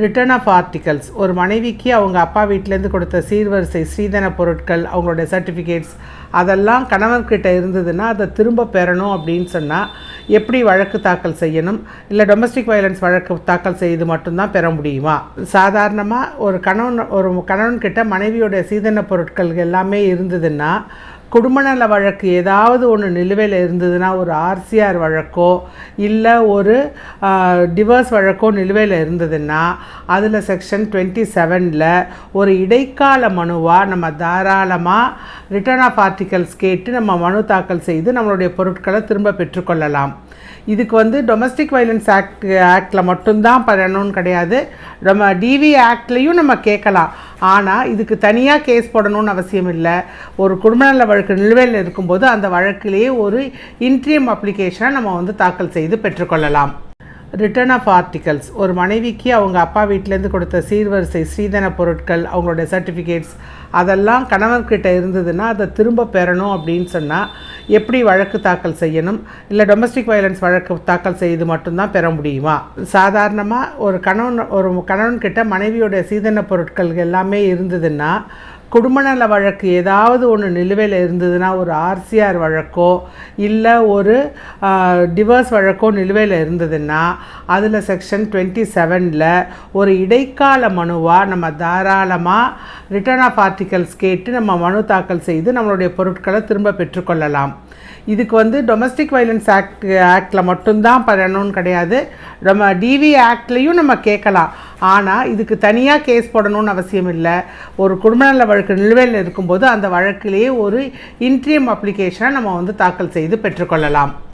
Return of articles. ஒரு மனைவிக்கு அவங்க அப்பா வீட்டிலேருந்து கொடுத்த சீர்வரிசை ஸ்ரீதன பொருட்கள், அவங்களுடைய சர்டிஃபிகேட்ஸ் அதெல்லாம் கணவர்கிட்ட இருந்ததுன்னா அதை திரும்ப பெறணும் அப்படின்னு சொன்னால் எப்படி வழக்கு தாக்கல் செய்யணும்? இல்லை டொமஸ்டிக் வயலன்ஸ் வழக்கு தாக்கல் செய்து மட்டும்தான் பெற முடியுமா? சாதாரணமாக ஒரு கணவன்கிட்ட மனைவியோடைய சீதன பொருட்கள் எல்லாமே இருந்ததுன்னா, குடும்ப நல வழக்கு ஏதாவது ஒன்று நிலுவையில் இருந்ததுன்னா, ஒரு ஆர்சிஆர் வழக்கோ இல்லை ஒரு டிவோர்ஸ் வழக்கோ நிலுவையில் இருந்ததுன்னா, அதில் செக்ஷன் 27ல் ஒரு இடைக்கால மனுவாக நம்ம தாராளமாக ரிட்டர்ன் ஆஃப் ஆர்டிகல்ஸ் கேட்டு நம்ம மனு தாக்கல் செய்து நம்மளுடைய பொருட்களை திரும்ப பெற்றுக்கொள்ளலாம். இதுக்கு டொமஸ்டிக் வயலன்ஸ் ஆக்டில் மட்டும்தான் பண்ணணும்னு கிடையாது, நம்ம டிவி ஆக்ட்லேயும் நம்ம கேட்கலாம். ஆனால் இதுக்கு தனியாக கேஸ் போடணும்னு அவசியம் இல்லை. ஒரு குடும்ப நல வழக்கு நிலுவையில் இருக்கும்போது அந்த வழக்கிலேயே ஒரு இன்ட்ரியம் அப்ளிகேஷனை நம்ம தாக்கல் செய்து பெற்றுக்கொள்ளலாம். Return of articles. ஒரு மனைவிக்கு அவங்க அப்பா வீட்டிலேருந்து கொடுத்த சீர்வரிசை ஸ்ரீதன பொருட்கள், அவங்களுடைய சர்டிஃபிகேட்ஸ் அதெல்லாம் கணவர்கிட்ட இருந்ததுன்னா அதை திரும்ப பெறணும் அப்படின்னு சொன்னால் எப்படி வழக்கு தாக்கல் செய்யணும்? இல்லை டொமஸ்டிக் வயலன்ஸ் வழக்கு தாக்கல் செய்து மட்டும்தான் பெற முடியுமா? சாதாரணமாக ஒரு கணவன்கிட்ட மனைவியோடைய சீதன பொருட்கள் எல்லாமே இருந்ததுன்னா, குடும்ப நல வழக்கு ஏதாவது ஒன்று நிலுவையில் இருந்ததுன்னா, ஒரு ஆர்சிஆர் வழக்கோ இல்லை ஒரு டிவோர்ஸ் வழக்கோ நிலுவையில் இருந்ததுன்னா, அதில் செக்ஷன் 27ல் ஒரு இடைக்கால மனுவாக நம்ம தாராளமாக ரிட்டர்ன் ஆஃப் ஆர்டிகல்ஸ் கேட்டு நம்ம மனு தாக்கல் செய்து நம்மளுடைய பொருட்களை திரும்ப பெற்றுக்கொள்ளலாம். இதுக்கு டொமஸ்டிக் வயலன்ஸ் ஆக்டில் மட்டும்தான் பண்ணணும்னு கிடையாது, நம்ம டிவி ஆக்ட்லேயும் நம்ம கேட்கலாம். ஆனால் இதுக்கு தனியாக கேஸ் போடணும்னு அவசியம் இல்லை. ஒரு குடும்ப நல வழக்கு நிலுவையில் இருக்கும்போது அந்த வழக்கிலேயே ஒரு இன்ட்ரியம் அப்ளிகேஷனை நம்ம தாக்கல் செய்து பெற்றுக்கொள்ளலாம்.